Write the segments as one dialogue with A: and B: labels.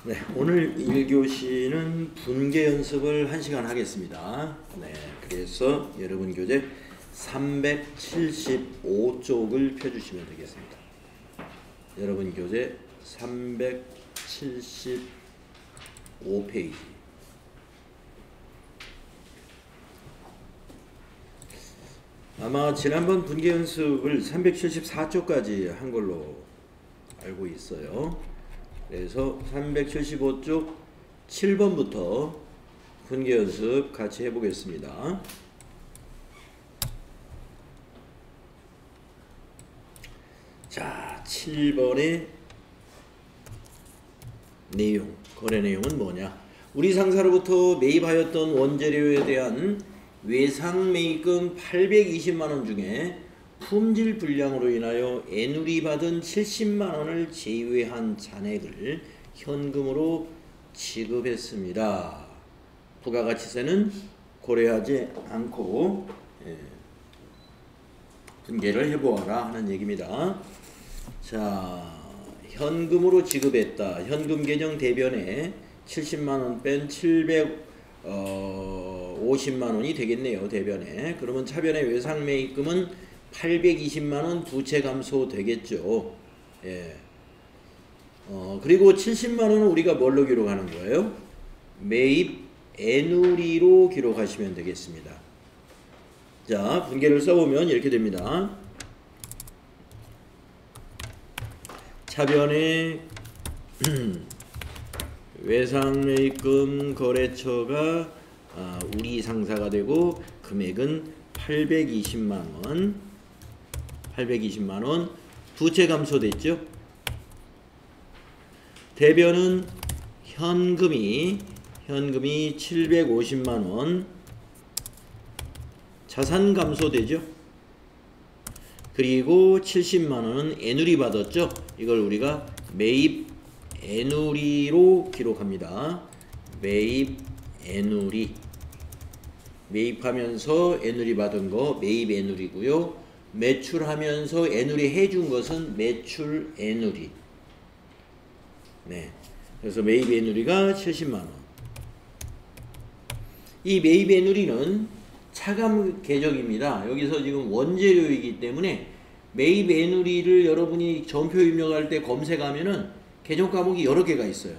A: 네, 오늘 1교시는 분계 연습을 1시간 하겠습니다. 네, 그래서 여러분 교재 375쪽을 펴주시면 되겠습니다. 여러분 교재 375페이지. 아마 지난번 분계 연습을 374쪽까지 한 걸로 알고 있어요. 그래서 375쪽 7번부터 분계 연습 같이 해보겠습니다. 자, 7번의 내용, 거래 내용은 뭐냐? 우리 상사로부터 매입하였던 원재료에 대한 외상 매입금 820만원 중에 품질 불량으로 인하여 애누리 받은 70만원을 제외한 잔액을 현금으로 지급했습니다. 부가가치세는 고려하지 않고 분계를 해보아라 하는 얘기입니다. 자, 현금으로 지급했다. 현금 계정 대변에 70만원 뺀 750만원이 되겠네요. 대변에. 그러면 차변의 외상 매입금은 820만원 부채 감소 되겠죠. 예. 그리고 70만원은 우리가 뭘로 기록하는 거예요? 매입 애누리로 기록하시면 되겠습니다. 자, 분계를 써보면 이렇게 됩니다. 차변에 외상 매입금 거래처가 우리 상사가 되고 금액은 820만원 부채 감소됐죠. 대변은 현금이 750만원 자산 감소되죠. 그리고 70만원은 애누리 받았죠. 이걸 우리가 매입 애누리로 기록합니다. 매입 애누리. 매입하면서 애누리 받은 거 매입 애누리고요. 매출하면서 애누리 해준 것은 매출 애누리. 네. 그래서 매입 애누리가 70만원. 이 매입 애누리는 차감 계정입니다. 여기서 지금 원재료이기 때문에 매입 애누리를 여러분이 전표 입력할 때 검색하면은 계정 과목이 여러 개가 있어요.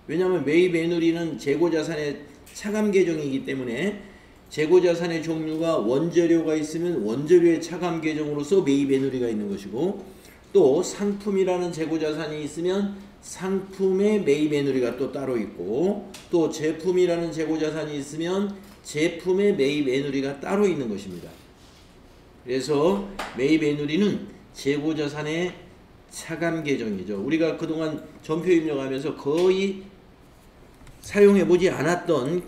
A: 왜냐하면 매입 애누리는 재고자산의 차감 계정이기 때문에 재고자산의 종류가 원재료가 있으면 원재료의 차감 계정으로서 매입 애누리가 있는 것이고, 또 상품이라는 재고자산이 있으면 상품의 매입 애누리가 또 따로 있고, 또 제품이라는 재고자산이 있으면 제품의 매입 애누리가 따로 있는 것입니다. 그래서 매입 애누리는 재고자산의 차감 계정이죠. 우리가 그동안 전표 입력하면서 거의 사용해보지 않았던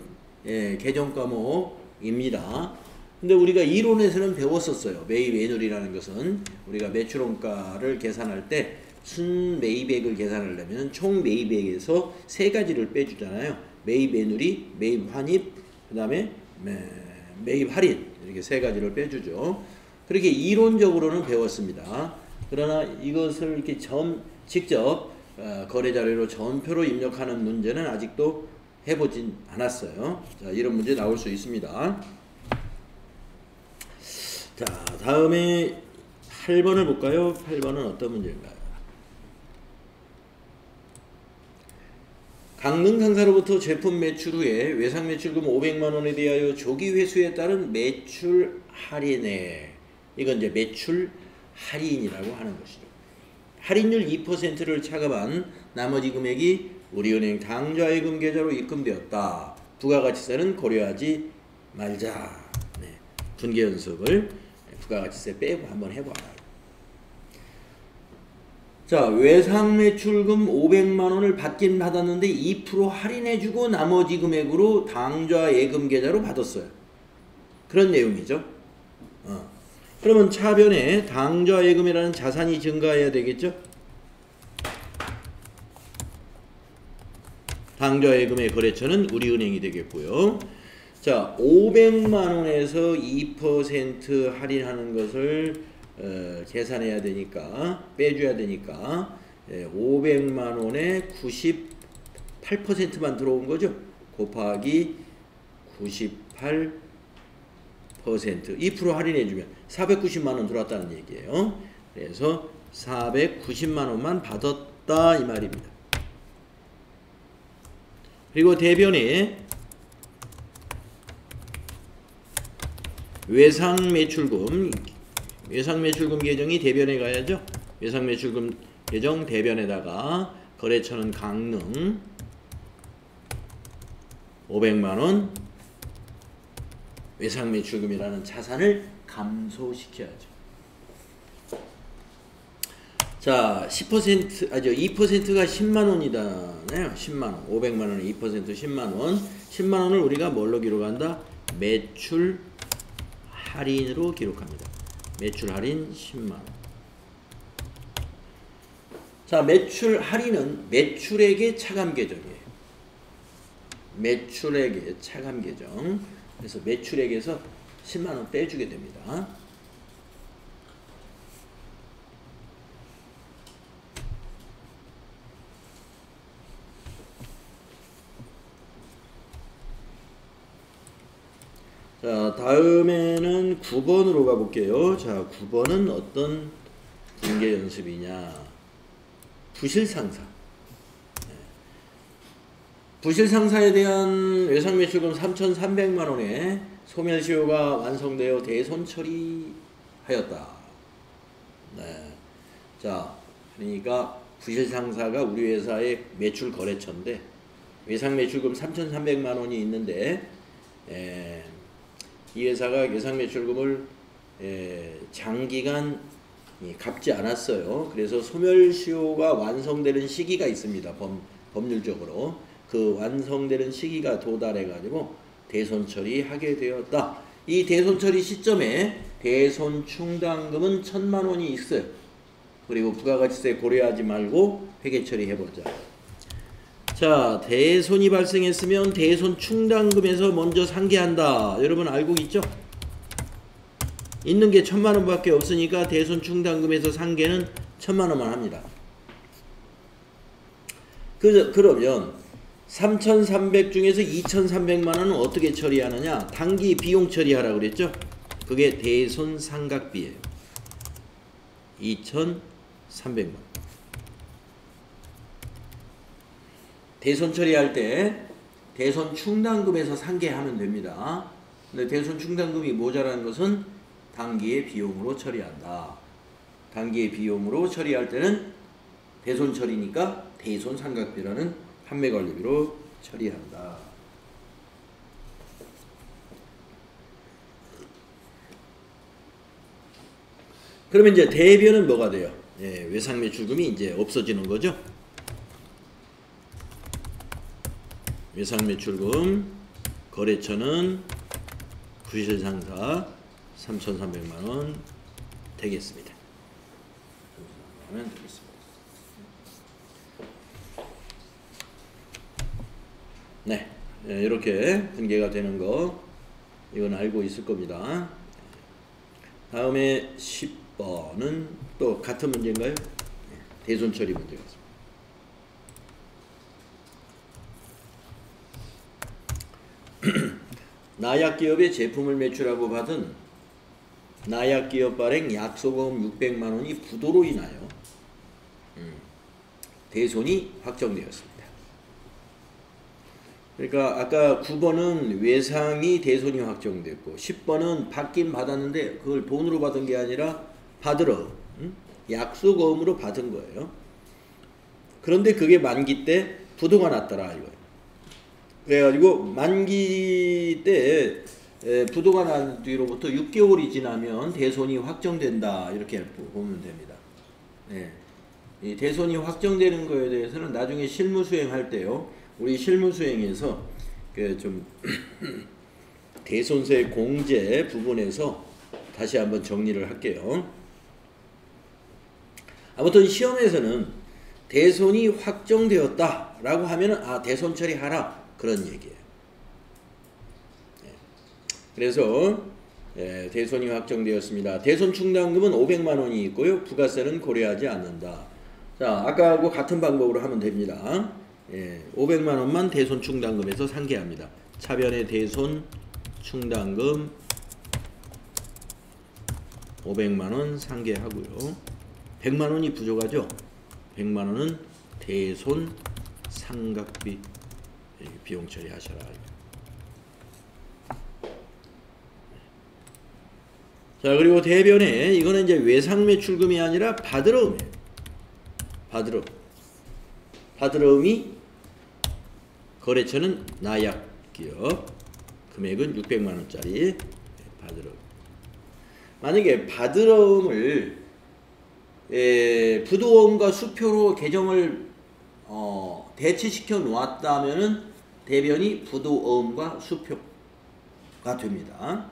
A: 계정 과목입니다. 근데 우리가 이론에서는 배웠었어요. 매입 애누리라는 것은 우리가 매출원가를 계산할 때 순매입액을 계산하려면 총 매입액에서 세 가지를 빼주잖아요. 매입 애누리, 매입 환입, 그 다음에 매입 할인, 이렇게 세 가지를 빼주죠. 그렇게 이론적으로는 배웠습니다. 그러나 이것을 이렇게 직접 거래 자료로 전표로 입력하는 문제는 아직도 해보진 않았어요. 자, 이런 문제 나올 수 있습니다. 자, 다음에 8번을 볼까요? 8번은 어떤 문제인가요? 강릉 상사로부터 제품 매출 후에 외상 매출금 500만원에 대하여 조기 회수에 따른 매출 할인액, 이건 이제 매출 할인이라고 하는 것이죠. 할인율 2%를 차감한 나머지 금액이 우리은행 당좌예금 계좌로 입금되었다. 부가가치세는 고려하지 말자. 네. 분계 연습을 부가가치세 빼고 한번 해봐라. 자, 외상 매출금 500만원을 받긴 받았는데 2% 할인해주고 나머지 금액으로 당좌예금 계좌로 받았어요. 그런 내용이죠. 그러면 차변에 당좌예금이라는 자산이 증가해야 되겠죠? 당좌예금의 거래처는 우리은행이 되겠고요. 자, 500만원에서 2% 할인하는 것을 계산해야 되니까, 빼줘야 되니까 500만원에 8%만 들어온 거죠. 곱하기 98% 2% 할인해주면 490만원 들어왔다는 얘기예요. 그래서 490만원만 받았다 이 말입니다. 그리고 대변에 외상매출금 계정이 대변에 가야죠. 외상매출금 계정 대변에다가 거래처는 강릉 500만원 외상매출금이라는 자산을 감소시켜야죠. 자, 2%가 10만원이다. 10만원. 500만원에 2% 10만원. 10만원을 우리가 뭘로 기록한다? 매출 할인으로 기록합니다. 매출 할인 10만원. 자, 매출 할인은 매출액의 차감 계정이에요. 매출액의 차감 계정. 그래서 매출액에서 10만원 빼주게 됩니다. 자, 다음에는 9번으로 가볼게요. 자, 9번은 어떤 분계 연습이냐. 부실상사. 부실상사에 대한 외상매출금 3,300만원에 소멸시효가 완성되어 대손 처리하였다. 네. 자, 그러니까 부실상사가 우리 회사의 매출 거래처인데 외상매출금 3,300만원이 있는데 이 회사가 외상매출금을 장기간 갚지 않았어요. 그래서 소멸시효가 완성되는 시기가 있습니다. 법률적으로. 그 완성되는 시기가 도달해가지고 대손 처리하게 되었다. 이 대손 처리 시점에 대손 충당금은 1,000만원이 있어요. 그리고 부가가치세 고려하지 말고 회계 처리해보자. 자, 대손이 발생했으면 대손 충당금에서 먼저 상계한다. 여러분 알고 있죠? 있는 게 1,000만원 밖에 없으니까 대손 충당금에서 상계는 1,000만원만 합니다. 그러면 3,300 중에서 2,300만원은 어떻게 처리하느냐? 단기 비용 처리하라고 그랬죠? 그게 대손 상각비예요. 2,300만원. 대손 처리할 때 대손 충당금에서 상계하면 됩니다. 근데 대손 충당금이 모자라는 것은 단기의 비용으로 처리한다. 단기의 비용으로 처리할 때는 대손 처리니까 대손 상각비라는 판매관리비로 처리한다. 그러면 이제 대변은 뭐가 돼요? 외상매출금이 이제 없어지는 거죠. 외상매출금 거래처는 부실상사 3,300만원 되겠습니다. 네, 이렇게 분계가 되는 거 이건 알고 있을 겁니다. 다음에 10번은 또 같은 문제인가요? 대손 처리 문제가 있습니다. 나약기업의 제품을 매출하고 받은 나약기업 발행 약소금 600만원이 부도로 인하여 대손이 확정되었습니다. 그러니까 아까 9번은 외상이 대손이 확정됐고 10번은 받긴 받았는데 그걸 돈으로 받은 게 아니라 받으러 약소금으로 받은 거예요. 그런데 그게 만기 때 부도가 났더라 이거예요. 그래가지고 만기 때 부도가 난 뒤로부터 6개월이 지나면 대손이 확정된다 이렇게 보면 됩니다. 네. 이 대손이 확정되는 거에 대해서는 나중에 실무 수행할 때요. 우리 실무 수행에서 그 좀 대손세 공제 부분에서 다시 한번 정리를 할게요. 아무튼 시험에서는 대손이 확정되었다라고 하면은 아 대손 처리하라 그런 얘기예요. 그래서 대손이 확정되었습니다. 대손 충당금은 500만원이 있고요. 부가세는 고려하지 않는다. 자, 아까하고 같은 방법으로 하면 됩니다. 500만 원만 대손 충당금에서 상계합니다. 차변의 대손 충당금 500만 원 상계하고요. 100만 원이 부족하죠. 100만 원은 대손 상각비 비용 처리하셔라. 자, 그리고 대변에 이거는 이제 외상 매출금이 아니라 받으러움이에요. 받으러움이 거래처는 나약기업, 금액은 600만 원짜리 받으러움. 만약에 받으러움을 부도음과 수표로 계정을 대체시켜 놓았다면은 대변이 부도음과 수표가 됩니다.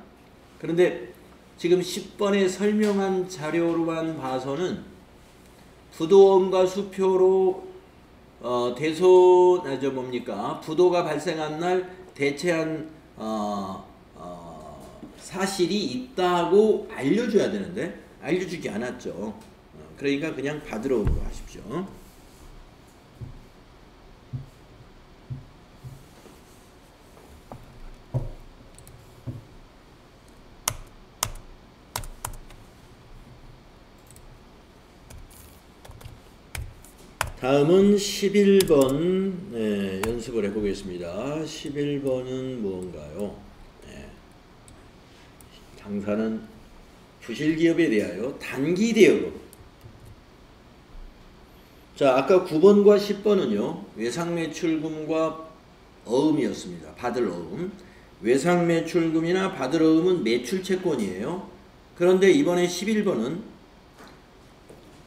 A: 그런데 지금 10번에 설명한 자료로만 봐서는 부도음과 수표로 부도가 발생한 날 대체한 사실이 있다고 알려줘야 되는데 알려주지 않았죠. 그러니까 그냥 받으러움으로 하십시오. 다음은 11번 연습을 해보겠습니다. 11번은 무언가요? 당사는 부실기업에 대하여 단기대여금. 자, 아까 9번과 10번은요. 외상매출금과 어음이었습니다. 받을 어음. 외상매출금이나 받을 어음은 매출채권이에요. 그런데 이번에 11번은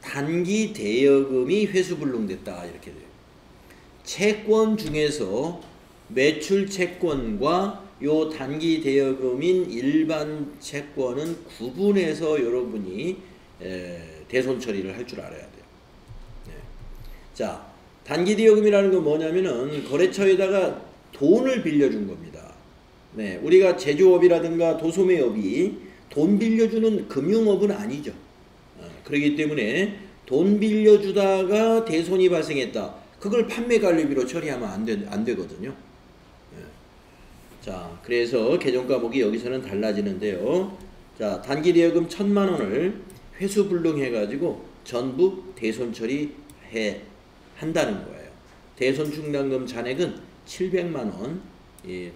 A: 단기 대여금이 회수불능됐다 이렇게 돼요. 채권 중에서 매출 채권과 요 단기 대여금인 일반 채권은 구분해서 여러분이 대손 처리를 할 줄 알아야 돼요. 자, 단기 대여금이라는 건 뭐냐면은 거래처에다가 돈을 빌려준 겁니다. 우리가 제조업이라든가 도소매업이 돈 빌려주는 금융업은 아니죠. 그렇기 때문에 돈 빌려주다가 대손이 발생했다. 그걸 판매관리비로 처리하면 안 되거든요. 자, 그래서 계정과목이 여기서는 달라지는데요. 자, 단기대여금 1000만 원을 회수불능해가지고 전부 대손 처리해 한다는 거예요. 대손 충당금 잔액은 700만 원.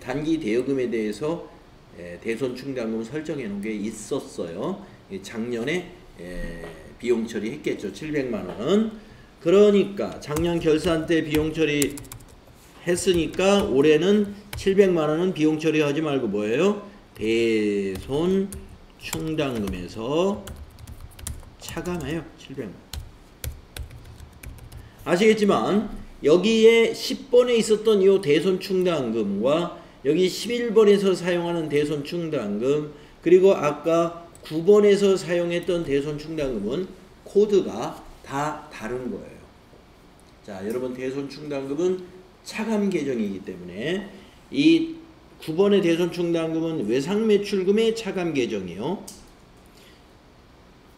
A: 단기대여금에 대해서 대손 충당금 설정해 놓은 게 있었어요. 작년에 비용 처리했겠죠. 700만 원. 그러니까 작년 결산 때 비용 처리 했으니까 올해는 700만 원은 비용 처리하지 말고 뭐예요? 대손 충당금에서 차감해요. 700만 원. 아시겠지만 여기에 10번에 있었던 이 대손 충당금과 여기 11번에서 사용하는 대손 충당금 그리고 아까 9번에서 사용했던 대손 충당금은 코드가 다 다른 거예요. 자, 여러분 대손 충당금은 차감 계정이기 때문에 이 9번의 대손 충당금은 외상 매출금의 차감 계정이요.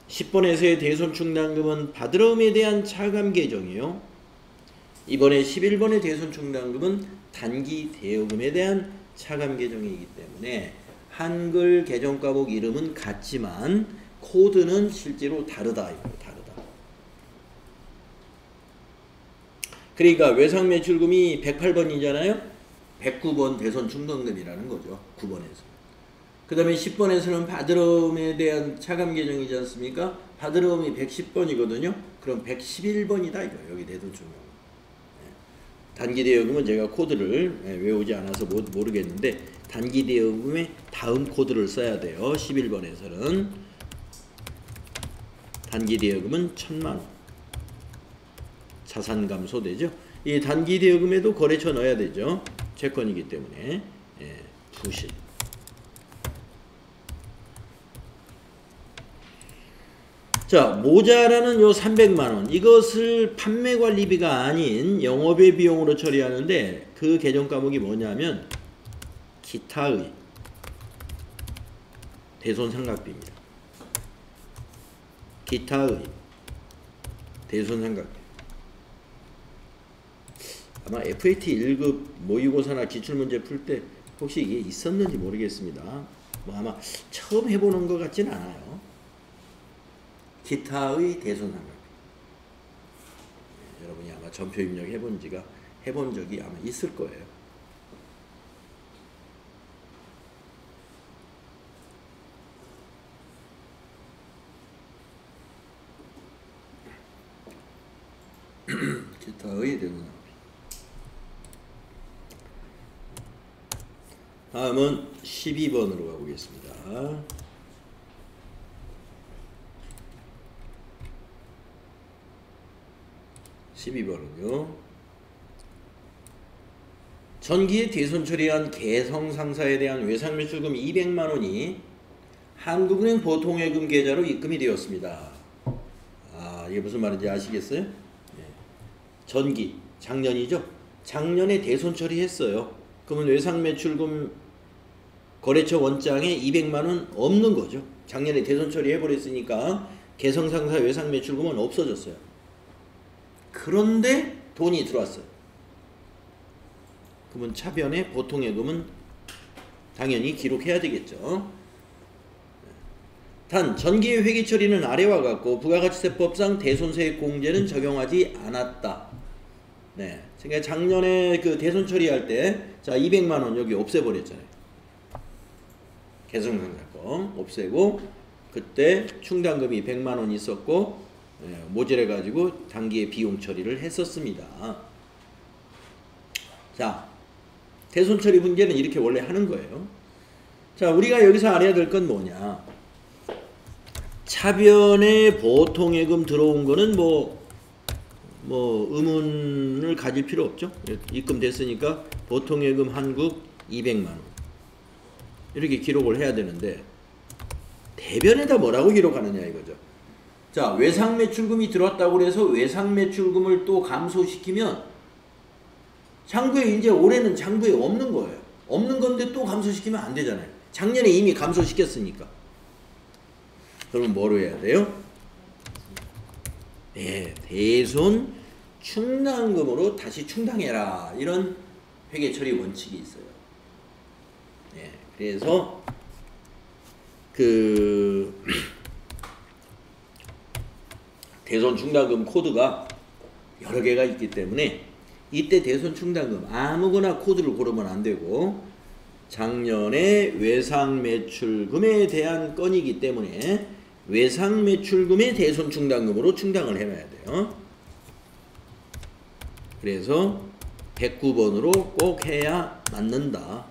A: 10번에서의 대손 충당금은 받으러움에 대한 차감 계정이요. 이번에 11번의 대손 충당금은 단기 대여금에 대한 차감 계정이기 때문에 한글 계정 과목 이름은 같지만 코드는 실제로 다르다. 다르다. 그러니까 외상 매출금이 108번이잖아요. 109번 대손 충당금이라는 거죠. 9번에서. 그 다음에 10번에서는 받으러움에 대한 차감 계정이지 않습니까? 받으러움이 110번이거든요. 그럼 111번이다 이거 여기 대손 충당금. 단기대여금은 제가 코드를 외우지 않아서 모르겠는데 단기대여금의 다음 코드를 써야 돼요. 11번에서는 단기대여금은 1000만원 자산감소되죠. 이 단기대여금에도 거래처 넣어야 되죠. 채권이기 때문에 부실. 자, 모자라는 요 300만원 이것을 판매관리비가 아닌 영업의 비용으로 처리하는데 그 계정 과목이 뭐냐면 기타의 대손상각비입니다. 기타의 대손상각비. 아마 FAT 1급 모의고사나 기출문제 풀 때 혹시 이게 있었는지 모르겠습니다. 뭐 아마 처음 해보는 것 같진 않아요. 기타의 대손삼각비. 여러분이 아마 전표 입력해본 적이 아마 있을 거예요. 기타의 대손삼각비. 다음은 12번으로 가보겠습니다. 12번은요. 전기에 대손 처리한 개성상사에 대한 외상매출금 200만원이 한국은행 보통예금 계좌로 입금이 되었습니다. 이게 무슨 말인지 아시겠어요? 전기, 작년이죠? 작년에 대손 처리했어요. 그러면 외상매출금 거래처 원장에 200만원 없는 거죠. 작년에 대손 처리해버렸으니까 개성상사 외상매출금은 없어졌어요. 그런데 돈이 들어왔어요. 그러면 차변에 보통예금은 당연히 기록해야 되겠죠. 단 전기의 회계 처리는 아래와 같고 부가가치세법상 대손세액 공제는 적용하지 않았다. 네, 그러니까 작년에 그 대손 처리할 때 자 200만원 여기 없애버렸잖아요. 개성상사 거 없애고 그때 충당금이 100만원 있었고 모자라가지고 단기에 비용 처리를 했었습니다. 자, 대손 처리 문제는 이렇게 원래 하는 거예요. 자, 우리가 여기서 알아야 될 건 뭐냐? 차변에 보통예금 들어온 거는 뭐 의문을 가질 필요 없죠. 입금됐으니까 보통예금 한국 200만원 이렇게 기록을 해야 되는데 대변에다 뭐라고 기록하느냐 이거죠. 자, 외상매출금이 들어왔다고 해서 외상매출금을 또 감소시키면 장부에 이제 올해는 장부에 없는 거예요. 없는 건데 또 감소시키면 안 되잖아요. 작년에 이미 감소시켰으니까. 그러면 뭐로 해야 돼요? 네, 대손 충당금으로 다시 충당해라. 이런 회계처리 원칙이 있어요. 네, 그래서 대손 충당금 코드가 여러 개가 있기 때문에 이때 대손 충당금 아무거나 코드를 고르면 안 되고 작년에 외상매출금에 대한 건이기 때문에 외상매출금의 대손 충당금으로 충당을 해놔야 돼요. 그래서 109번으로 꼭 해야 맞는다.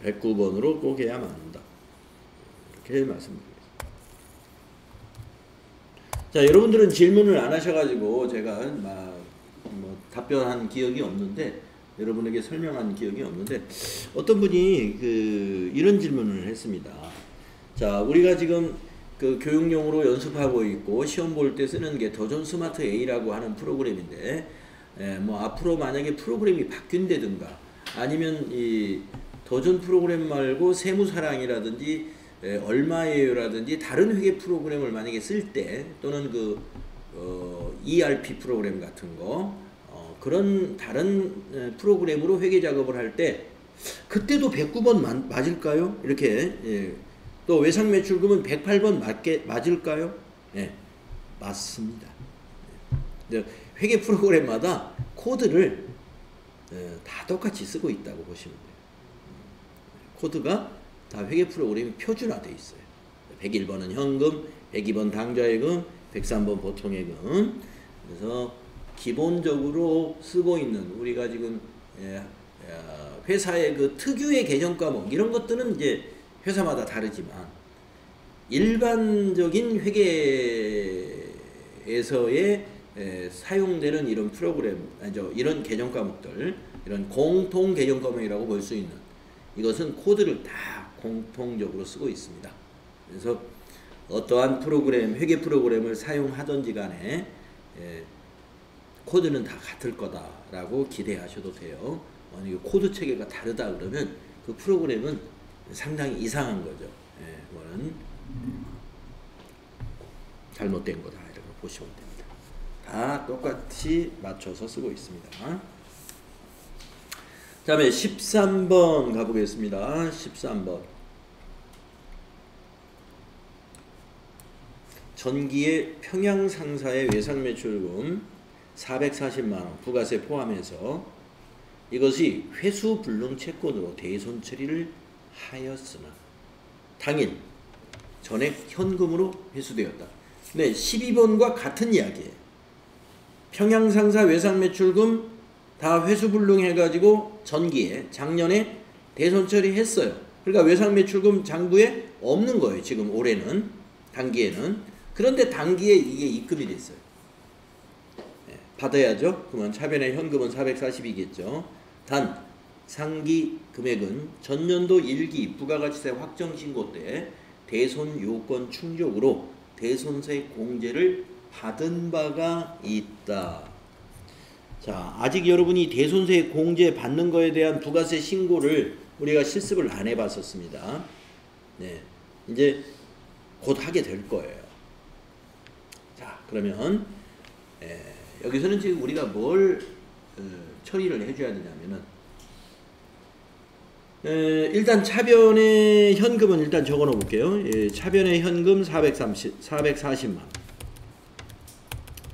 A: 109번으로 꼭 해야 맞는다. 이렇게 말씀드리겠습니다. 자, 여러분들은 질문을 안 하셔가지고 제가 답변한 기억이 없는데 여러분에게 설명한 기억이 없는데 어떤 분이 이런 질문을 했습니다. 자, 우리가 지금 그 교육용으로 연습하고 있고 시험 볼 때 쓰는 게 더존 스마트 A라고 하는 프로그램인데 뭐 앞으로 만약에 프로그램이 바뀐다든가 아니면 이 더존 프로그램 말고 세무사랑이라든지 얼마예요라든지 다른 회계 프로그램을 만약에 쓸 때 또는 ERP 프로그램 같은 거 그런 다른 프로그램으로 회계 작업을 할 때 그때도 109번 맞을까요? 이렇게 또 외상매출금은 108번 맞을까요? 네, 맞습니다. 회계 프로그램마다 코드를 다 똑같이 쓰고 있다고 보시면 돼요. 코드가 다 회계 프로그램이 표준화되어 있어요. 101번은 현금, 102번 당좌예금, 103번 보통예금. 그래서 기본적으로 쓰고 있는 우리가 지금 회사의 그 특유의 계정 과목 이런 것들은 이제 회사마다 다르지만 일반적인 회계에서의 사용되는 이런 프로그램, 이런 계정 과목들, 이런 공통 계정 과목이라고 볼 수 있는 이것은 코드를 다 공통적으로 쓰고 있습니다. 그래서 어떠한 프로그램, 회계 프로그램을 사용하든지 간에 코드는 다 같을 거다라고 기대하셔도 돼요. 만약에 코드 체계가 다르다 그러면 그 프로그램은 상당히 이상한 거죠. 그거는 잘못된 거다 이렇게 보시면 됩니다. 다 똑같이 맞춰서 쓰고 있습니다. 다음에 13번 가보겠습니다. 13번. 전기의 평양 상사의 외상 매출금 440만원 부가세 포함해서 이것이 회수 불능 채권으로 대손 처리를 하였으나 당일 전액 현금으로 회수되었다. 네, 12번과 같은 이야기예요. 평양 상사 외상 매출금 다 회수 불능해가지고 전기에 작년에 대손 처리했어요. 그러니까 외상 매출금 장부에 없는 거예요. 지금 올해는 단기에는. 그런데 단기에 이게 입금이 됐어요. 네, 받아야죠. 그러면 차변의 현금은 440이겠죠. 단 상기 금액은 전년도 1기 부가가치세 확정신고 때 대손 요건 충족으로 대손세 공제를 받은 바가 있다. 자, 아직 여러분이 대손세 공제 받는 거에 대한 부가세 신고를 우리가 실습을 안 해봤었습니다. 네, 이제 곧 하게 될 거예요. 자, 그러면 여기서는 지금 우리가 뭘 처리를 해줘야 되냐면은 일단 차변의 현금은 일단 적어 놓어 볼게요. 차변의 현금 440만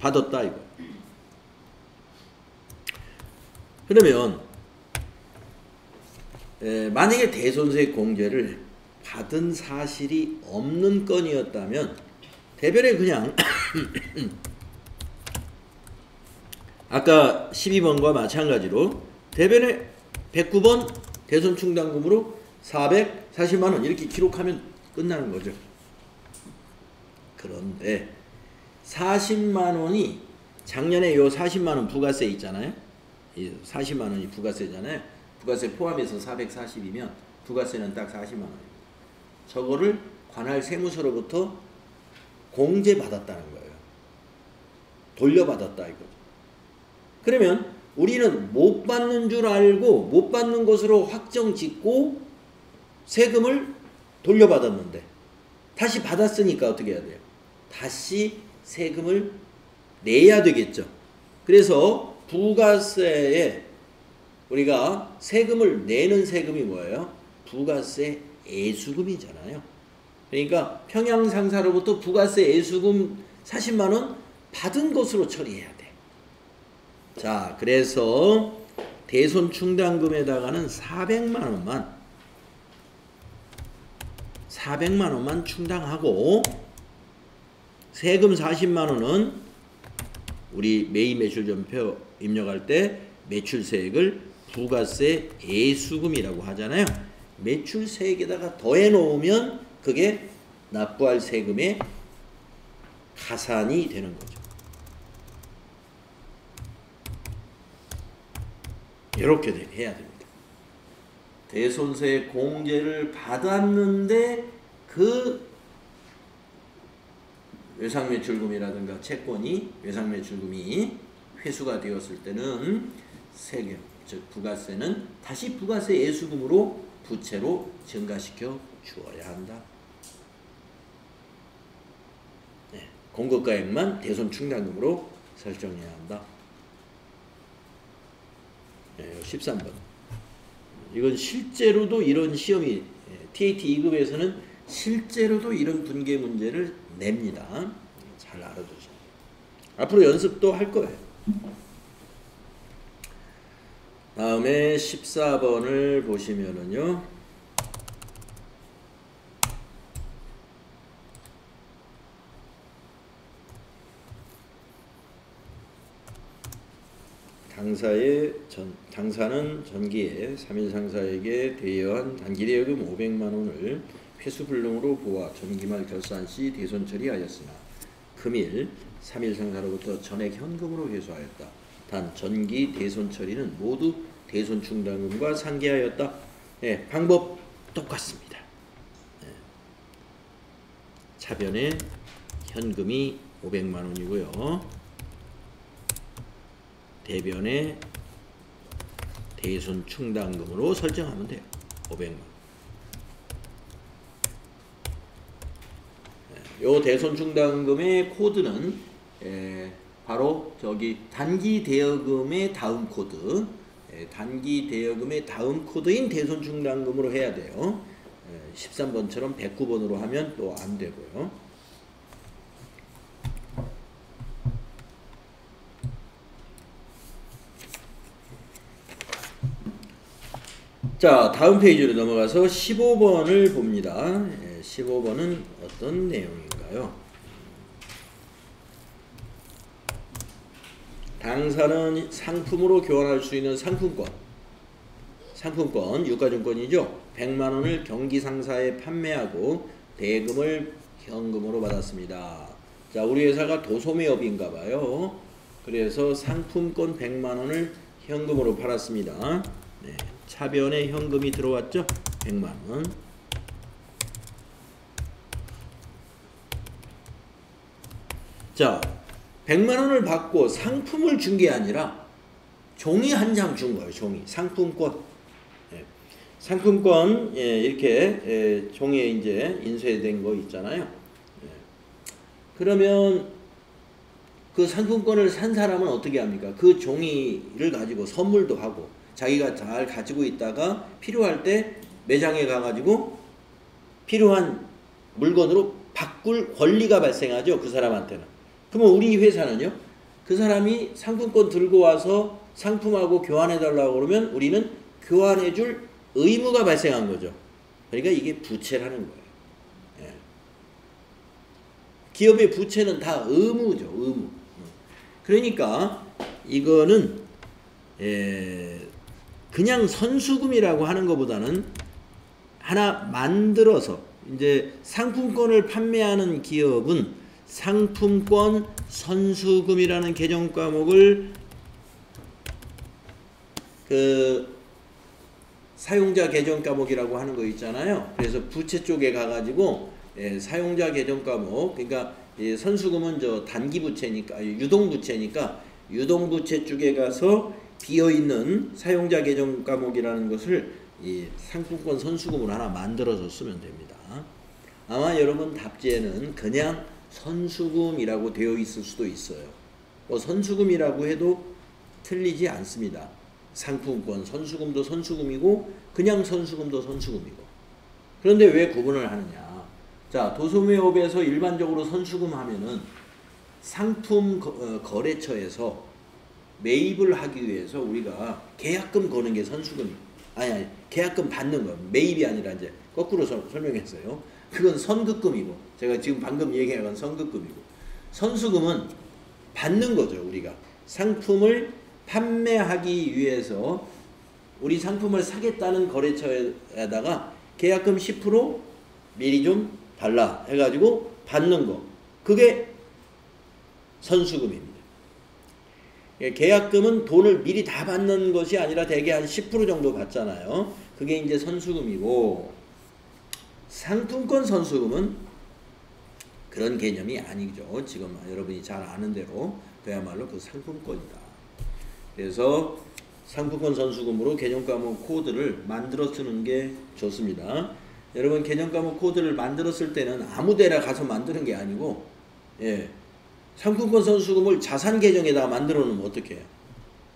A: 받았다 이거. 그러면 만약에 대손세 공제를 받은 사실이 없는 건이었다면 대변에 그냥 아까 12번과 마찬가지로 대변에 109번 대손 충당금으로 440만원 이렇게 기록하면 끝나는 거죠. 그런데 40만원이 작년에 요 40만원 부가세 있잖아요. 이 40만원이 부가세잖아요. 부가세 포함해서 440이면 부가세는 딱 40만원입니다. 저거를 관할 세무서로부터 공제받았다는 거예요. 돌려받았다 이거죠. 그러면 우리는 못 받는 줄 알고 못 받는 것으로 확정 짓고 세금을 돌려받았는데 다시 받았으니까 어떻게 해야 돼요? 다시 세금을 내야 되겠죠. 그래서 부가세에 우리가 세금을 내는 세금이 뭐예요? 부가세 애수금이잖아요. 그러니까 평양상사로부터 부가세 애수금 40만원 받은 것으로 처리해야 돼. 자, 그래서 대손 충당금에다가는 400만원만 충당하고 세금 40만원은 우리 매입 매출전표 입력할 때 매출세액을 부가세 애수금이라고 하잖아요. 매출세액에다가 더해 놓으면 그게 납부할 세금의 가산이 되는 거죠. 이렇게 해야 됩니다. 대손세 공제를 받았는데 그 외상매출금이라든가 채권이 외상매출금이 회수가 되었을 때는 세금, 즉 부가세는 다시 부가세 애수금으로 부채로 증가시켜 주어야 한다. 네, 공급가액만 대손 충당금으로 설정해야 한다. 네, 13번. 이건 실제로도 이런 시험이 TAT 2급에서는 실제로도 이런 분계 문제를 냅니다. 잘 알아두세요. 앞으로 연습도 할 거예요. 다음에 14번을 보시면은요. 당사는 전기에 3일 상사에게 대여한 단기대여금 500만원을 회수불능으로 보아 전기말 결산 시 대손 처리하였으나 금일 3일 상사로부터 전액 현금으로 회수하였다. 단 전기 대손 처리는 모두 대손 충당금과 상계하였다. 네, 방법 똑같습니다. 네. 차변에 현금이 500만원이고요. 대변에 대손 충당금으로 설정하면 돼요. 500만. 요 대손 충당금의 코드는 바로 저기 단기 대여금의 다음 코드, 단기 대여금의 다음 코드인 대손충당금으로 해야 돼요. 13번처럼 109번으로 하면 또 안 되고요. 자, 다음 페이지로 넘어가서 15번을 봅니다. 15번은 어떤 내용인가요? 당사는 상품으로 교환할 수 있는 상품권, 유가증권이죠. 100만원을 경기상사에 판매하고 대금을 현금으로 받았습니다. 자, 우리 회사가 도소매업인가봐요. 그래서 상품권 100만원을 현금으로 팔았습니다. 네, 차변에 현금이 들어왔죠. 100만원. 자, 100만원을 받고 상품을 준 게 아니라 종이 한 장 준 거예요. 종이. 상품권. 예. 상품권, 예, 이렇게 종이에 이제 인쇄된 거 있잖아요. 예. 그러면 그 상품권을 산 사람은 어떻게 합니까? 그 종이를 가지고 선물도 하고 자기가 잘 가지고 있다가 필요할 때 매장에 가가지고 필요한 물건으로 바꿀 권리가 발생하죠. 그 사람한테는. 그러면 우리 회사는요, 그 사람이 상품권 들고 와서 상품하고 교환해달라고 그러면 우리는 교환해줄 의무가 발생한 거죠. 그러니까 이게 부채라는 거예요. 예. 기업의 부채는 다 의무죠. 의무. 그러니까 이거는 그냥 선수금이라고 하는 것보다는 하나 만들어서, 이제 상품권을 판매하는 기업은 상품권 선수금이라는 개정 과목을 그 사용자 개정 과목이라고 하는 거 있잖아요. 그래서 부채 쪽에 가가지고 사용자 개정 과목, 그러니까 선수금은 저 단기 부채니까, 유동 부채니까 유동 부채 쪽에 가서 비어 있는 사용자 개정 과목이라는 것을 이 상품권 선수금으로 하나 만들어서 쓰면 됩니다. 아마 여러분 답지에는 그냥 선수금이라고 되어 있을 수도 있어요. 선수금이라고 해도 틀리지 않습니다. 상품권 선수금도 선수금이고 그냥 선수금도 선수금이고. 그런데 왜 구분을 하느냐? 자, 도소매업에서 일반적으로 선수금 하면은 상품 거래처에서 매입을 하기 위해서 우리가 계약금 거는 게 선수금이에요. 아니, 계약금 받는 거. 매입이 아니라 이제 거꾸로 설명했어요. 그건 선급금이고, 제가 지금 방금 얘기한 건 선급금이고, 선수금은 받는 거죠. 우리가 상품을 판매하기 위해서 우리 상품을 사겠다는 거래처에다가 계약금 10% 미리 좀 달라 해가지고 받는 거, 그게 선수금입니다. 계약금은 돈을 미리 다 받는 것이 아니라 대개 한 10% 정도 받잖아요. 그게 이제 선수금이고, 상품권 선수금은 그런 개념이 아니죠. 지금 여러분이 잘 아는 대로 그야말로 그 상품권이다. 그래서 상품권 선수금으로 개념과목 코드를 만들어 쓰는 게 좋습니다. 여러분, 개념과목 코드를 만들었을 때는 아무 데나 가서 만드는 게 아니고, 상품권 선수금을 자산 계정에다가 만들어 놓으면 어떻게 해요?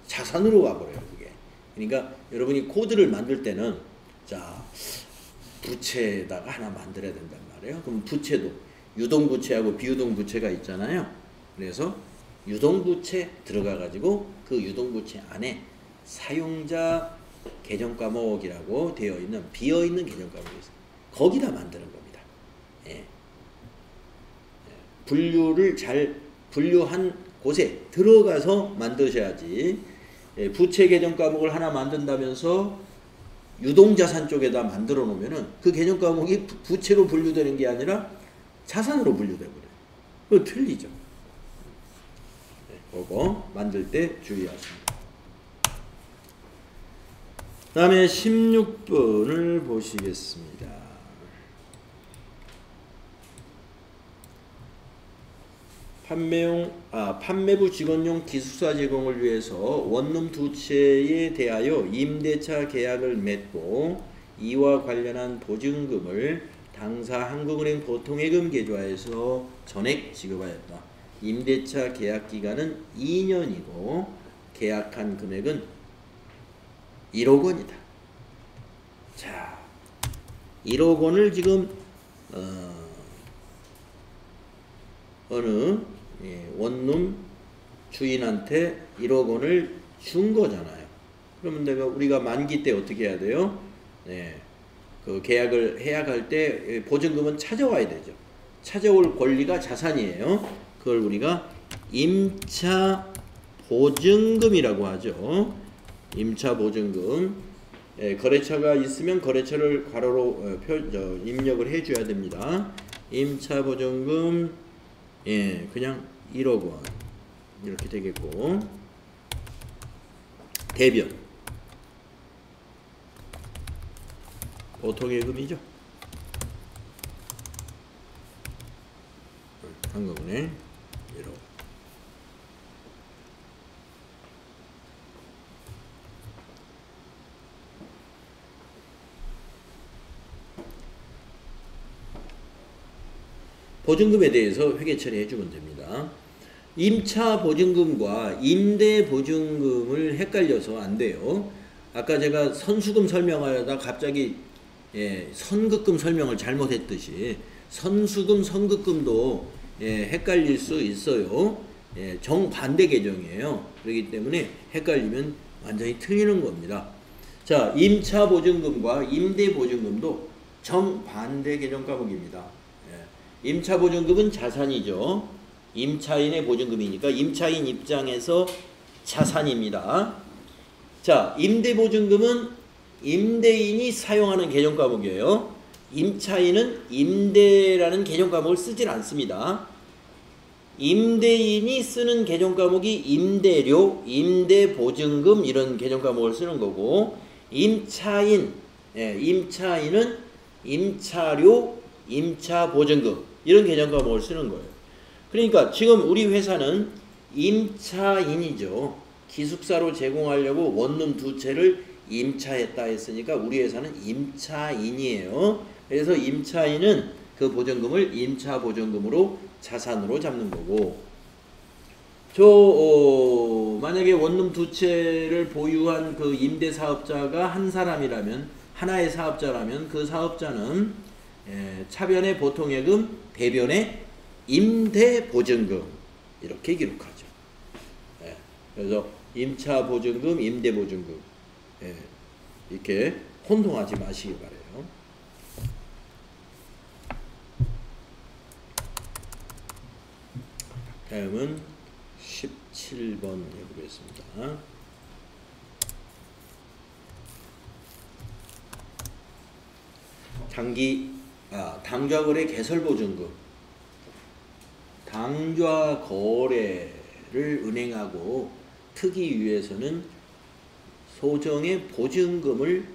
A: 자산으로 와버려요, 그게. 그러니까 여러분이 코드를 만들 때는, 자, 부채에다가 하나 만들어야 된단 말이에요. 그럼 부채도 유동부채하고 비유동부채가 있잖아요. 그래서 유동부채 들어가가지고 그 유동부채 안에 사용자 개정과목이라고 되어 있는 비어있는 개정과목이 있어요. 거기다 만드는 겁니다. 분류를 잘 분류한 곳에 들어가서 만드셔야지. 부채 개정 과목을 하나 만든다면서 유동자산 쪽에다 만들어 놓으면은 그 개정 과목이 부채로 분류되는 게 아니라 자산으로 분류돼 버려요. 그거 틀리죠. 그거 만들 때 주의하십니다. 다음에 16번을 보시겠습니다. 판매부 직원용 기숙사 제공을 위해서 원룸 두 채에 대하여 임대차 계약을 맺고 이와 관련한 보증금을 당사 한국은행 보통예금 계좌에서 전액 지급하였다. 임대차 계약 기간은 2년이고 계약한 금액은 1억 원이다. 자, 1억 원을 지금 어느 원룸 주인한테 1억 원을 준 거잖아요. 그러면 우리가 만기 때 어떻게 해야 돼요? 네, 그 계약을 해약할 때 보증금은 찾아와야 되죠. 찾아올 권리가 자산이에요. 그걸 우리가 임차 보증금이라고 하죠. 임차 보증금. 거래처가 있으면 거래처를 괄호로 입력을 해줘야 됩니다. 임차 보증금, 그냥 1억 원 이렇게 되겠고, 대변 보통예금이죠. 한국은행 1억. 보증금에 대해서 회계 처리해 주면 됩니다. 임차 보증금과 임대 보증금을 헷갈려서 안 돼요. 아까 제가 선수금 설명하려다 갑자기 선급금 설명을 잘못했듯이 선수금, 선급금도 헷갈릴 수 있어요. 정반대 계정이에요. 그렇기 때문에 헷갈리면 완전히 틀리는 겁니다. 자, 임차 보증금과 임대 보증금도 정반대 계정 과목입니다. 임차 보증금은 자산이죠. 임차인의 보증금이니까 임차인 입장에서 자산입니다. 자, 임대 보증금은 임대인이 사용하는 개정 과목이에요. 임차인은 임대라는 개정 과목을 쓰질 않습니다. 임대인이 쓰는 개정 과목이 임대료, 임대보증금 이런 개정 과목을 쓰는 거고, 임차인은 임차료, 임차보증금 이런 개정 과목을 쓰는 거예요. 그러니까 지금 우리 회사는 임차인이죠. 기숙사로 제공하려고 원룸 2채를 임차했다 했으니까 우리 회사는 임차인이에요. 그래서 임차인은 그 보증금을 임차보증금으로 자산으로 잡는 거고, 만약에 원룸 2채를 보유한 그 임대사업자가 한 사람이라면, 하나의 사업자라면 그 사업자는 차변의 보통예금, 대변의 임대보증금 이렇게 기록하죠. 그래서 임차보증금, 임대보증금 이렇게 혼동하지 마시기 바래요. 다음은 17번 해보겠습니다. 당좌거래 개설보증금. 당좌거래를 은행하고 트기 위해서는 소정의 보증금을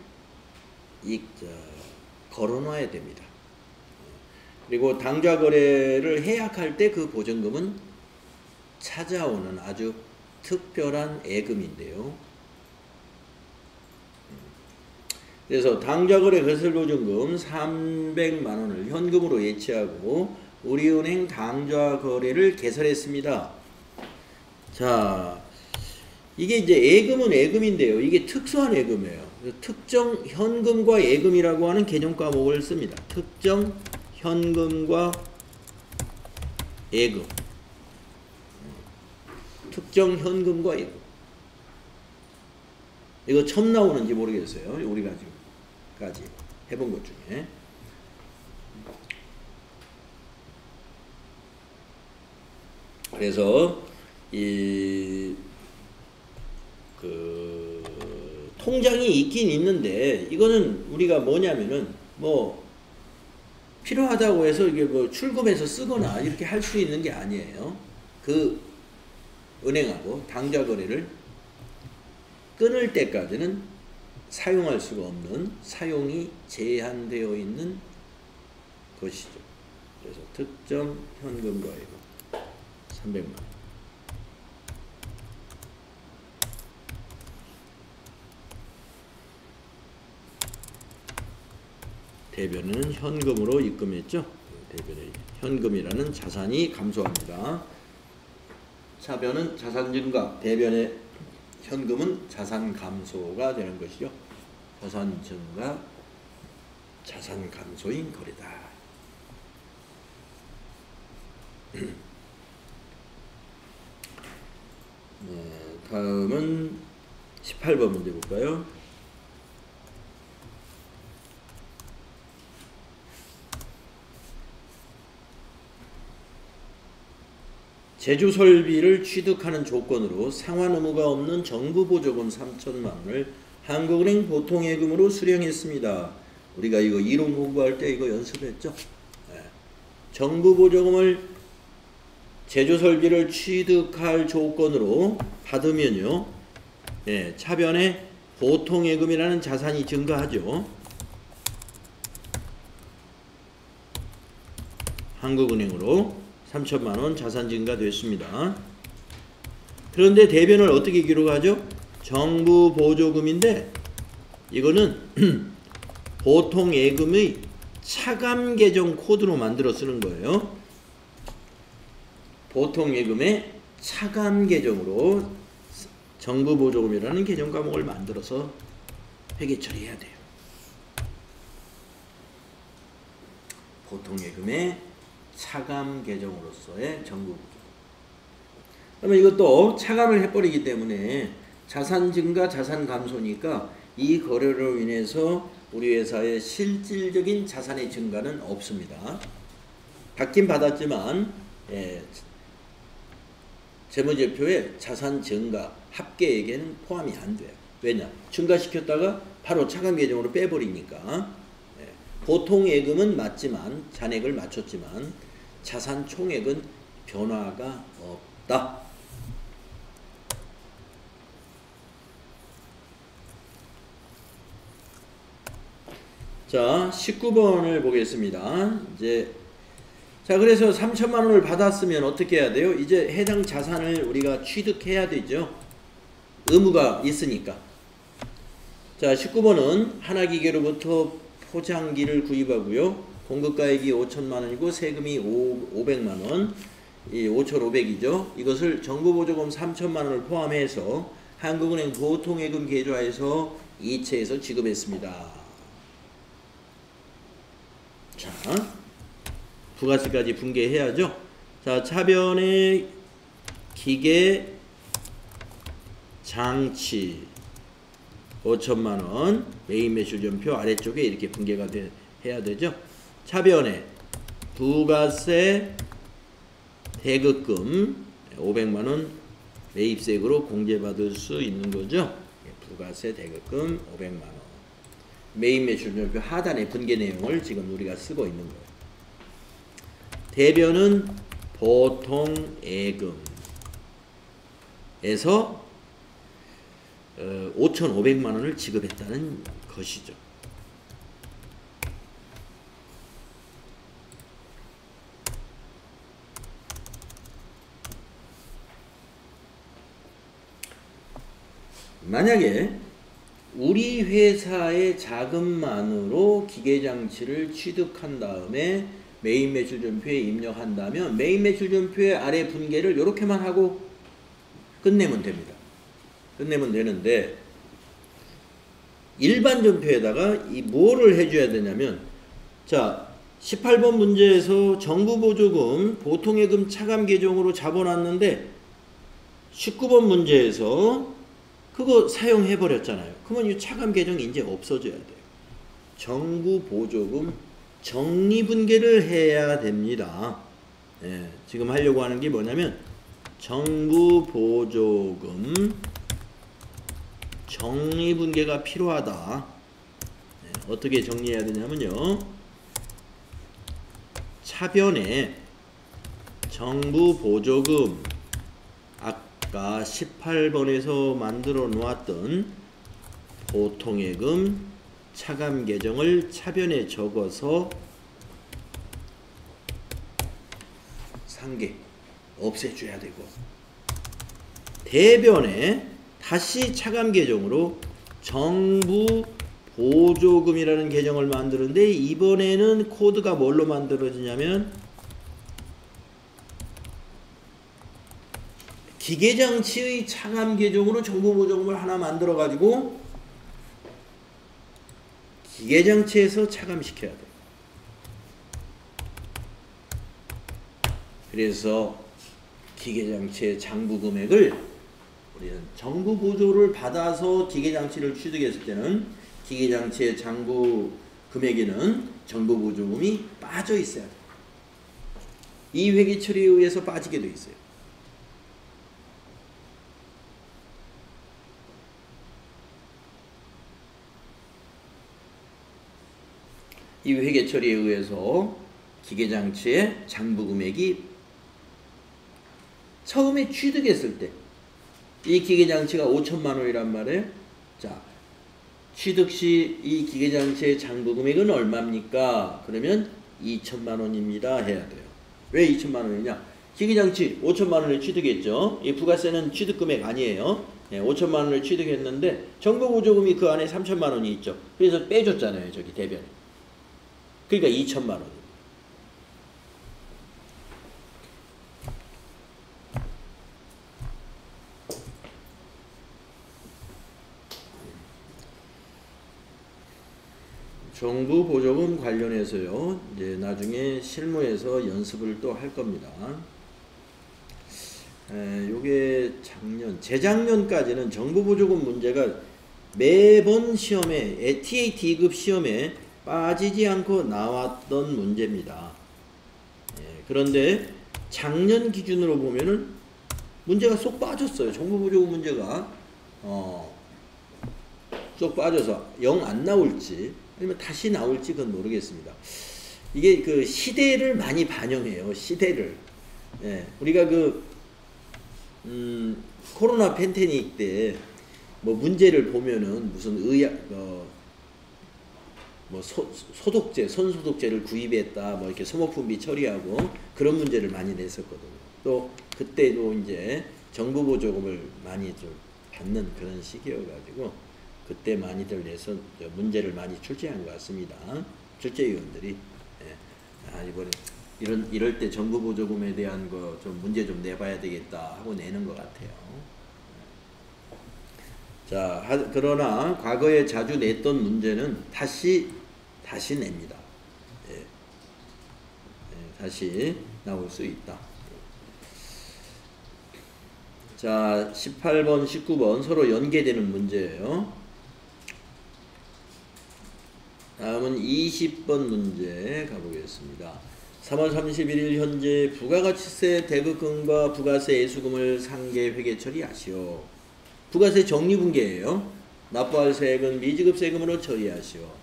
A: 걸어놔야 됩니다. 그리고 당좌거래를 해약할 때 그 보증금은 찾아오는 아주 특별한 예금인데요. 그래서 당좌거래 개설보증금 300만원을 현금으로 예치하고 우리은행 당좌거래를 개설했습니다. 자, 이게 이제 예금은 예금인데요. 이게 특수한 예금이에요. 특정 현금과 예금이라고 하는 개정 과목을 씁니다. 특정 현금과 예금. 특정 현금과 예금. 이거 처음 나오는지 모르겠어요. 우리가 지금까지 해본 것 중에. 그래서 통장이 있긴 있는데, 이거는 우리가 뭐냐면은 필요하다고 해서 이게 출금해서 쓰거나 이렇게 할 수 있는 게 아니에요. 그 은행하고 당좌거래를 끊을 때까지는 사용할 수가 없는, 사용이 제한되어 있는 것이죠. 그래서 특정 현금과 예금 300만 원. 대변은 현금으로 입금했죠. 대변의 현금이라는 자산이 감소합니다. 차변은 자산 증가, 대변의 현금은 자산 감소가 되는 것이죠. 자산 증가, 자산 감소인 거래다. 네, 다음은 18번 문제 볼까요? 제조 설비를 취득하는 조건으로 상환 의무가 없는 정부 보조금 3천만 원을 한국은행 보통예금으로 수령했습니다. 우리가 이거 이론 공부할 때 이거 연습했죠? 네. 정부 보조금을 제조 설비를 취득할 조건으로 받으면요, 네, 차변에 보통예금이라는 자산이 증가하죠. 한국은행으로 3천만 원 자산 증가됐습니다. 그런데 대변을 어떻게 기록하죠? 정부 보조금인데 이거는 보통 예금의 차감 계정 코드로 만들어 쓰는 거예요. 보통 예금의 차감 계정으로 정부 보조금이라는 계정 과목을 만들어서 회계 처리해야 돼요. 보통 예금의 차감 계정으로서의 정부 보조금. 그러면 이것도 차감을 해버리기 때문에 자산 증가, 자산 감소니까 이 거래로 인해서 우리 회사의 실질적인 자산의 증가는 없습니다. 받긴 받았지만 재무제표에 자산 증가 합계액에는 포함이 안 돼요. 왜냐? 증가시켰다가 바로 차감 계정으로 빼버리니까. 보통 예금은 맞지만 잔액을 맞췄지만 자산 총액은 변화가 없다. 자, 19번을 보겠습니다. 자, 그래서 3천만 원을 받았으면 어떻게 해야 돼요? 이제 해당 자산을 우리가 취득해야 되죠. 의무가 있으니까. 자, 19번은 하나기계로부터 포장기를 구입하고요. 공급가액이 5천만 원이고 세금이 500만 원, 이 5,500이죠. 이것을 정부보조금 3천만 원을 포함해서 한국은행 보통예금 계좌에서 이체해서 지급했습니다. 자, 부가세까지 분개해야죠. 자, 차변의 기계 장치 5천만 원, 메인 매출전표 아래쪽에 이렇게 분개가 해야 되죠. 차변에 부가세 대급금 500만 원 매입세액으로 공제받을 수 있는 거죠. 부가세 대급금 500만 원. 메인 매출전표 하단의 분개 내용을 지금 우리가 쓰고 있는 거예요. 대변은 보통 예금에서 5,500만 원을 지급했다는 것이죠. 만약에 우리 회사의 자금만으로 기계장치를 취득한 다음에 메인 매출전표에 입력한다면 메인 매출전표의 아래 분개를 이렇게만 하고 끝내면 됩니다. 끝내면 되는데 일반 전표에다가 이 뭐를 해줘야 되냐면, 자, 18번 문제에서 정부보조금 보통예금 차감 계정으로 잡아놨는데 19번 문제에서 그거 사용해버렸잖아요. 그러면 이 차감 계정이 이제 없어져야 돼요. 정부보조금 정리분개를 해야 됩니다. 지금 하려고 하는 게 뭐냐면 정부보조금 정리분개가 필요하다. 어떻게 정리해야 되냐면요, 차변에 정부보조금 아까 18번에서 만들어 놓았던 보통예금 차감 계정을 차변에 적어서 상계 없애줘야 되고, 대변에 다시 차감 계정으로 정부 보조금이라는 계정을 만드는데 이번에는 코드가 뭘로 만들어지냐면 기계장치의 차감 계정으로 정보보조금을 하나 만들어 가지고 기계장치에서 차감시켜야 돼요. 그래서 기계장치의 장부 금액을 우리는 정부 보조를 받아서 기계장치를 취득했을 때는 기계장치의 장부 금액에는 정부 보조금이 빠져 있어야 돼요. 이 회계 처리에 의해서 빠지게 돼 있어요. 이 회계 처리에 의해서 기계장치의 장부 금액이 처음에 취득했을 때 이 기계장치가 5천만 원이란 말이에요. 자, 취득 시 이 기계장치의 장부 금액은 얼마입니까? 그러면 2천만 원입니다 해야 돼요. 왜 2천만 원이냐? 기계장치 5천만 원을 취득했죠. 이 부가세는 취득 금액 아니에요. 5천만 원을 취득했는데 정보보조금이 그 안에 3천만 원이 있죠. 그래서 빼줬잖아요. 저기 대변에. 그러니까 2천만 원. 정부 보조금 관련해서요. 이제 나중에 실무에서 연습을 또 할 겁니다. 요게 재작년까지는 정부 보조금 문제가 매번 시험에 TA D급 시험에 빠지지 않고 나왔던 문제입니다. 그런데 작년 기준으로 보면은 문제가 쏙 빠졌어요. 정부 보조금 문제가 쏙 빠져서 0 안 나올지 아니면 다시 나올지 그건 모르겠습니다. 이게 그 시대를 많이 반영해요. 시대를. 우리가 코로나 팬데믹 때 뭐 문제를 보면은 무슨 소독제, 손소독제를 구입했다, 뭐 이렇게 소모품비 처리하고 그런 문제를 많이 냈었거든요. 또 그때도 이제 정부 보조금을 많이 좀 받는 그런 시기여가지고 그때 많이들 내서 문제를 많이 출제한 것 같습니다. 출제위원들이. 이번에 이럴 때 정부 보조금에 대한 거 좀 문제 좀 내봐야 되겠다 하고 내는 것 같아요. 자, 그러나 과거에 자주 냈던 문제는 다시 냅니다. 다시 나올 수 있다. 자, 18번, 19번 서로 연계되는 문제예요. 다음은 20번 문제 가보겠습니다. 3월 31일 현재 부가가치세 대급금과 부가세 예수금을 상계 회계 처리하시오. 부가세 정리분계예요. 납부할 세액은 미지급 세금으로 처리하시오.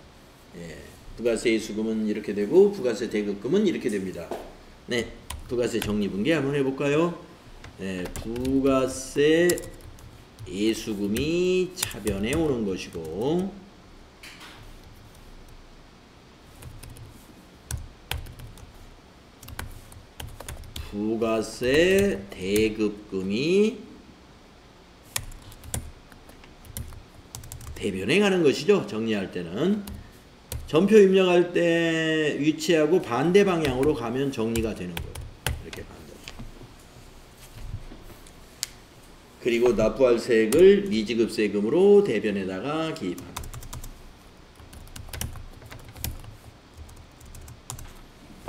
A: 부가세 예수금은 이렇게 되고 부가세 대급금은 이렇게 됩니다. 네, 부가세 정리분계 한번 해볼까요? 부가세 예수금이 차변에 오는 것이고 부가세 대급금이 대변에 가는 것이죠. 정리할 때는 전표 입력할 때 위치하고 반대 방향으로 가면 정리가 되는 거예요. 이렇게 반대. 그리고 납부할 세액을 미지급 세금으로 대변에다가 기입합니다.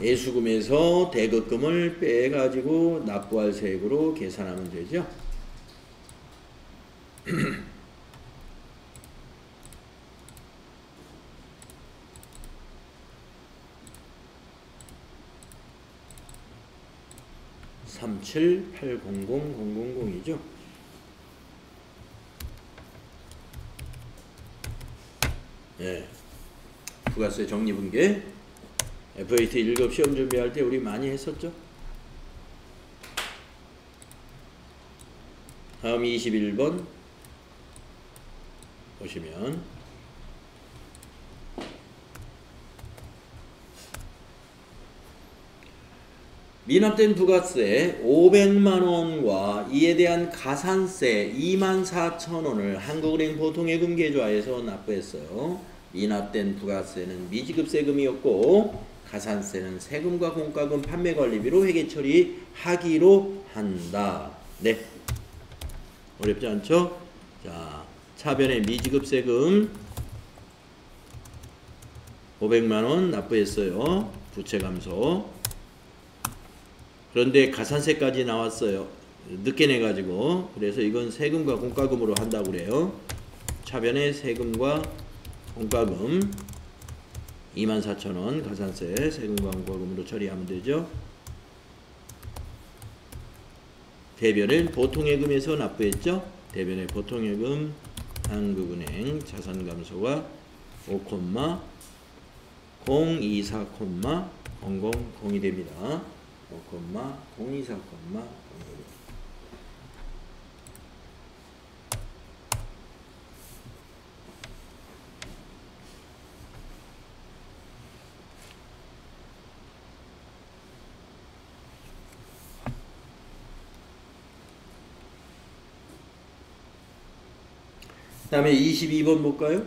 A: 예수금에서 대급금을 빼가지고 납부할 세액으로 계산하면 되죠. 37800,000이죠. 부가세 정리분계 FAT 1급 시험 준비할 때 우리 많이 했었죠. 다음 21번 보시면 미납된 부가세 500만원과 이에 대한 가산세 24,000원을 한국은행 보통예금 계좌에서 납부했어요. 미납된 부가세는 미지급 세금이었고 가산세는 세금과 공과금 판매관리비로 회계 처리하기로 한다. 네, 어렵지 않죠? 자, 차변에 미지급 세금 500만원 납부했어요. 부채 감소. 그런데 가산세까지 나왔어요. 늦게 내가지고. 그래서 이건 세금과 공과금으로 한다고 그래요. 차변에 세금과 공과금 24,000원 가산세 세금과 공과금으로 처리하면 되죠. 대변은 보통예금에서 납부했죠. 대변의 보통예금 한국은행 자산감소가 5,024,000이 됩니다. 5,024,000. 그 다음에 22번 볼까요?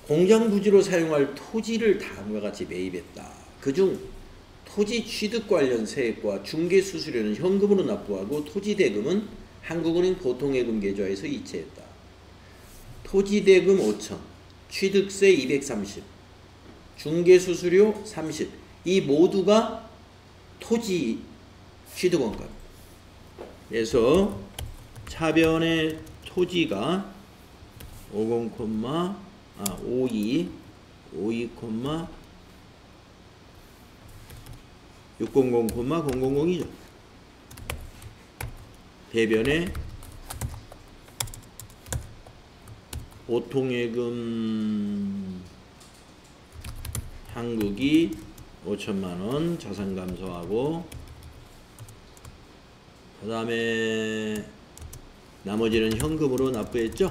A: 공장 부지로 사용할 토지를 다음과 같이 매입했다. 그중 토지 취득 관련 세액과 중개수수료는 현금으로 납부하고 토지대금은 한국은행 보통예금 계좌에서 이체했다. 토지대금 5,000, 취득세 230, 중개수수료 30. 이 모두가 토지 취득원가입니다. 그래서 차변의 토지가 52,600,000,000이죠. 대변에 보통예금 한국이 5,000만원 자산 감소하고, 그 다음에 나머지는 현금으로 납부했죠.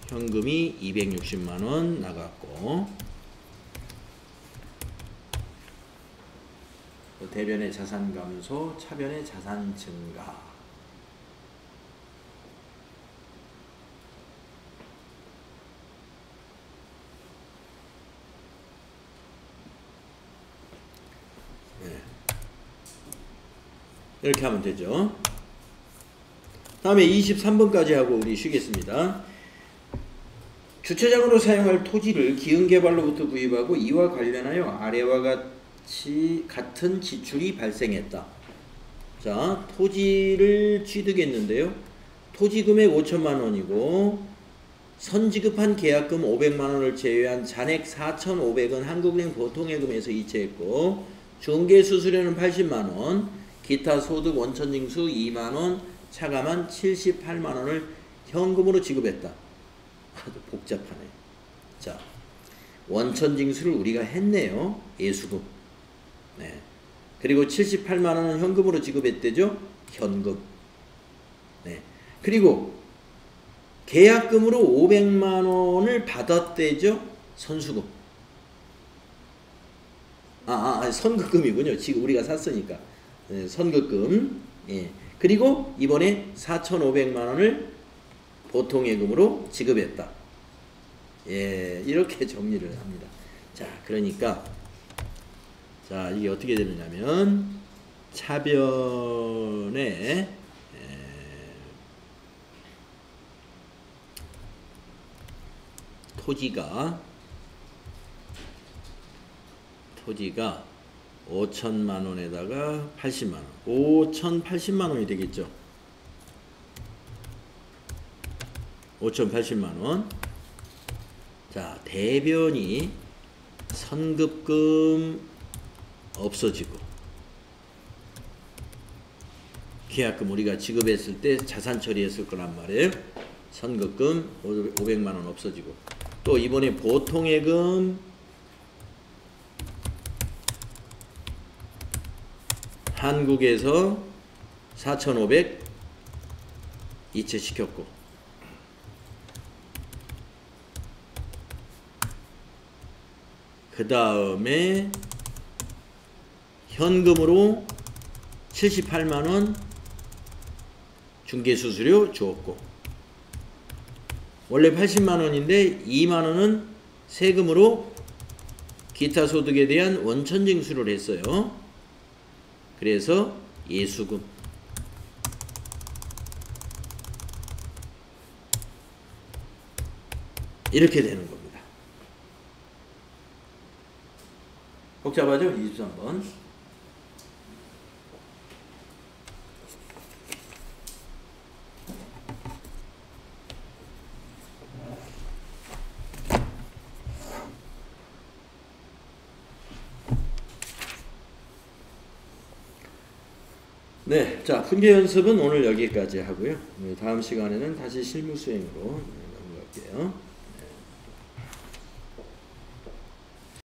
A: 현금이 260만원 나갔고, 대변의 자산 감소, 차변의 자산 증가. 이렇게 하면 되죠. 다음에 23번까지 하고 우리 쉬겠습니다. 주차장으로 사용할 토지를 기흥개발로부터 구입하고 이와 관련하여 아래와 같은 지출이 발생했다. 자, 토지를 취득했는데요. 토지 금액 5,000만원이고 선지급한 계약금 500만원을 제외한 잔액 4,500원 한국은행 보통예금에서 이체했고, 중개수수료는 80만원, 기타 소득 원천징수 2만원, 차감한 78만원을 현금으로 지급했다. 아주 복잡하네. 자, 원천징수를 우리가 했네요. 예수금. 네. 그리고 78만원은 현금으로 지급했대죠. 현금. 네. 그리고 계약금으로 500만원을 받았대죠. 선수금. 선급금이군요. 지금 우리가 샀으니까. 네, 선급금. 예. 그리고 이번에 4,500만원을 보통예금으로 지급했다. 예, 이렇게 정리를 합니다. 자, 그러니까 자, 이게 어떻게 되느냐면 차변에 토지가 5,000만원에다가 80만원, 5,080만원이 되겠죠. 5,080만원. 자, 대변이 선급금 없어지고, 계약금 우리가 지급했을 때 자산 처리했을 거란 말이에요. 선급금 500만원 없어지고, 또 이번에 보통예금 한국에서 4,500 이체시켰고, 그 다음에 현금으로 78만원 중개수수료 주었고, 원래 80만원인데 2만원은 세금으로 기타 소득에 대한 원천 징수를 했어요. 그래서 예수금. 이렇게 되는 겁니다. 복잡하죠? 23번. 네, 자, 문제 연습은 오늘 여기까지 하고요. 다음 시간에는 다시 실무 수행으로 넘어갈게요.